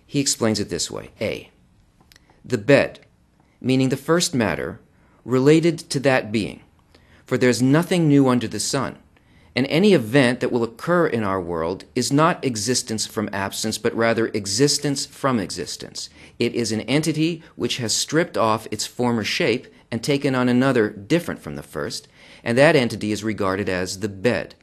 He explains it this way. A. The bed, meaning the first matter, related to that being. For there's nothing new under the sun, and any event that will occur in our world is not existence from absence, but rather existence from existence. It is an entity which has stripped off its former shape and taken on another different from the first, and that entity is regarded as the bed.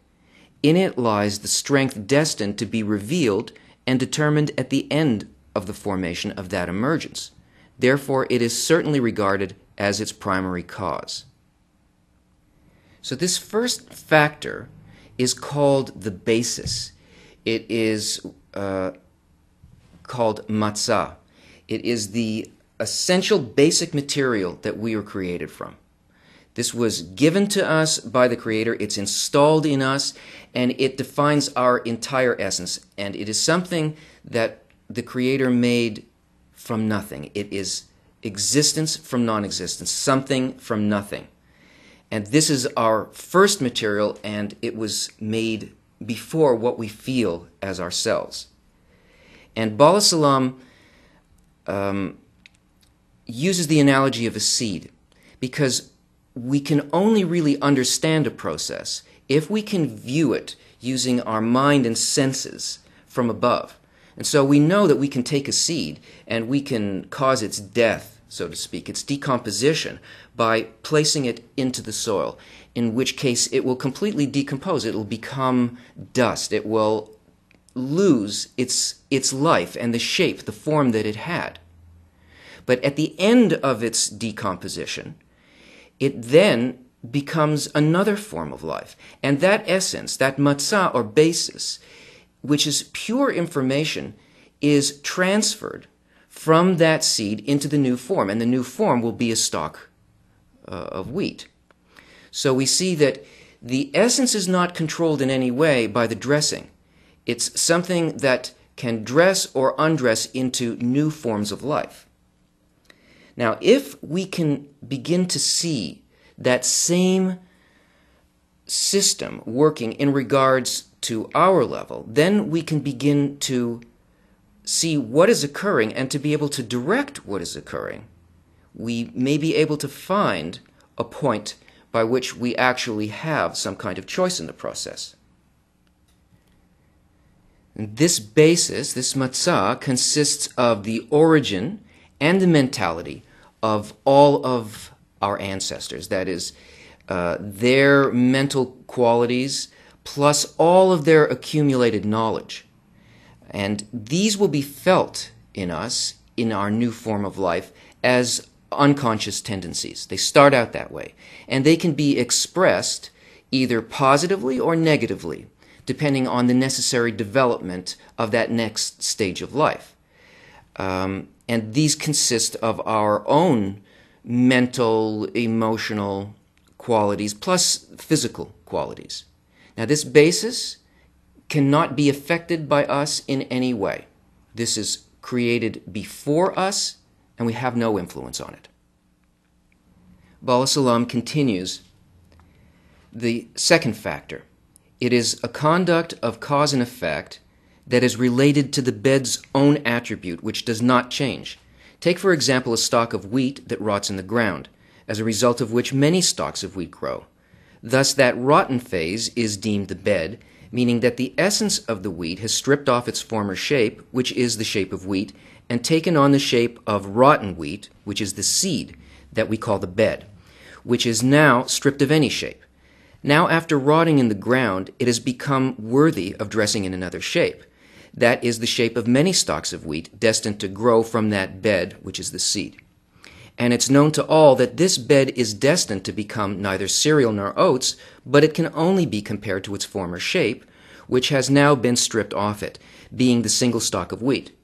In it lies the strength destined to be revealed and determined at the end of the formation of that emergence. Therefore, it is certainly regarded as its primary cause. So this first factor is called the basis. It is called matzah. It is the essential basic material that we are created from. This was given to us by the Creator, it's installed in us, and it defines our entire essence. And it is something that the Creator made from nothing. It is existence from non-existence, something from nothing. And this is our first material, and it was made before what we feel as ourselves. And Bala Salam uses the analogy of a seed, because we can only really understand a process if we can view it using our mind and senses from above. And so we know that we can take a seed and we can cause its death, so to speak, its decomposition, by placing it into the soil, in which case it will completely decompose. It will become dust. It will lose its life and the shape, the form that it had. But at the end of its decomposition, it then becomes another form of life. And that essence, that matzah or basis, which is pure information, is transferred from that seed into the new form. And the new form will be a stalk of wheat. So we see that the essence is not controlled in any way by the dressing. It's something that can dress or undress into new forms of life. Now, if we can begin to see that same system working in regards to our level, then we can begin to see what is occurring and to be able to direct what is occurring. We may be able to find a point by which we actually have some kind of choice in the process. And this basis, this matzah, consists of the origin and the mentality of all of our ancestors. That is, their mental qualities plus all of their accumulated knowledge. And these will be felt in us, in our new form of life, as unconscious tendencies. They start out that way. And they can be expressed either positively or negatively, depending on the necessary development of that next stage of life. And these consist of our own mental, emotional qualities, plus physical qualities. Now, this basis cannot be affected by us in any way. This is created before us, and we have no influence on it. Bala Salam continues, the second factor. It is a conduct of cause and effect that is related to the bed's own attribute, which does not change. Take, for example, a stalk of wheat that rots in the ground, as a result of which many stalks of wheat grow. Thus, that rotten phase is deemed the bed, meaning that the essence of the wheat has stripped off its former shape, which is the shape of wheat, and taken on the shape of rotten wheat, which is the seed that we call the bed, which is now stripped of any shape. Now, after rotting in the ground, it has become worthy of dressing in another shape. That is the shape of many stalks of wheat destined to grow from that bed, which is the seed. And it's known to all that this bed is destined to become neither cereal nor oats, but it can only be compared to its former shape, which has now been stripped off it, being the single stalk of wheat.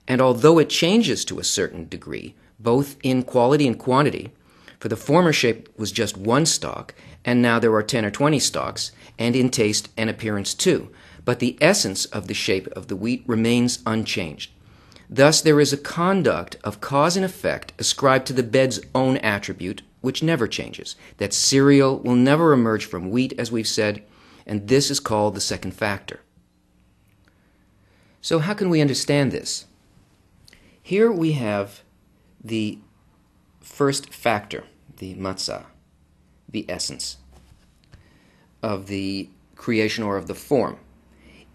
And although it changes to a certain degree, both in quality and quantity, for the former shape was just one stalk, and now there are 10 or 20 stalks, and in taste and appearance too, but the essence of the shape of the wheat remains unchanged. Thus there is a conduct of cause and effect ascribed to the bed's own attribute, which never changes. That cereal will never emerge from wheat, as we've said, and this is called the second factor. So how can we understand this? Here we have the first factor, the matzah, the essence of the creation or of the form.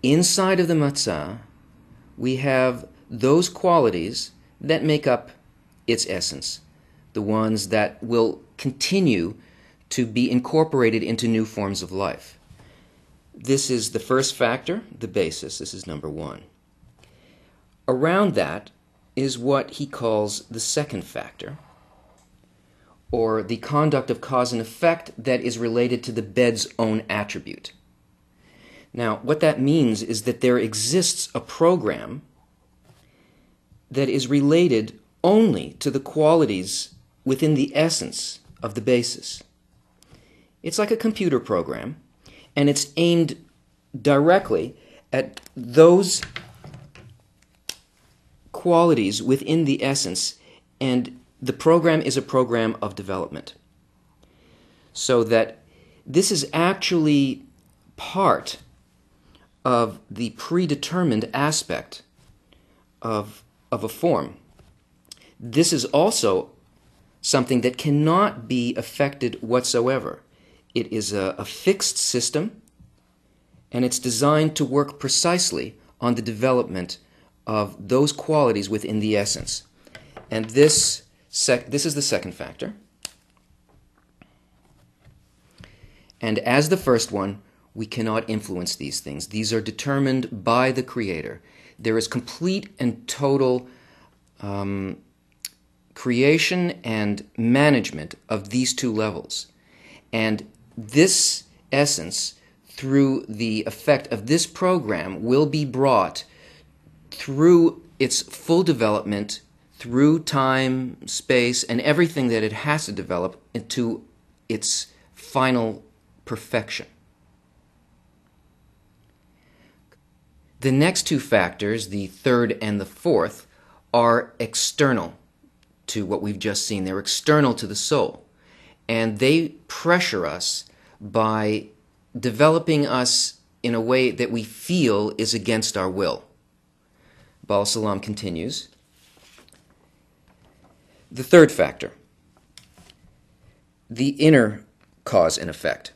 Inside of the matzah, we have those qualities that make up its essence, the ones that will continue to be incorporated into new forms of life. This is the first factor, the basis. This is number one. Around that is what he calls the second factor, or the conduct of cause and effect that is related to the bed's own attribute. Now, what that means is that there exists a program that is related only to the qualities within the essence of the basis. It's like a computer program, and it's aimed directly at those qualities within the essence, and the program is a program of development. So that this is actually part of the predetermined aspect of a form. This is also something that cannot be affected whatsoever. It is a fixed system, and it's designed to work precisely on the development of those qualities within the essence. And this is the second factor. And as the first one, we cannot influence these things. These are determined by the Creator. There is complete and total creation and management of these two levels. And this essence, through the effect of this program, will be brought through its full development, through time, space, and everything that it has to develop into its final perfection. The next two factors, the third and the fourth, are external to what we've just seen. They're external to the soul. And they pressure us by developing us in a way that we feel is against our will. Baal Salam continues. The third factor, the inner cause and effect.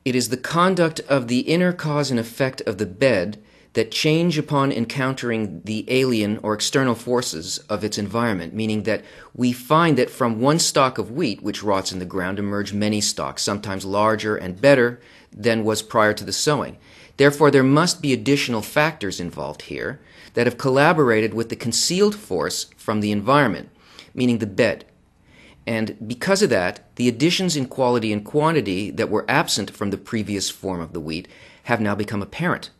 It is the conduct of the inner cause and effect of the bed that change upon encountering the alien or external forces of its environment, meaning that we find that from one stalk of wheat, which rots in the ground, emerge many stalks, sometimes larger and better than was prior to the sowing. Therefore, there must be additional factors involved here that have collaborated with the concealed force from the environment, meaning the bed. And because of that, the additions in quality and quantity that were absent from the previous form of the wheat have now become apparent.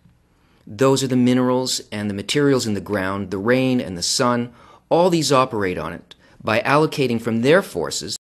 Those are the minerals and the materials in the ground, the rain and the sun. All these operate on it by allocating from their forces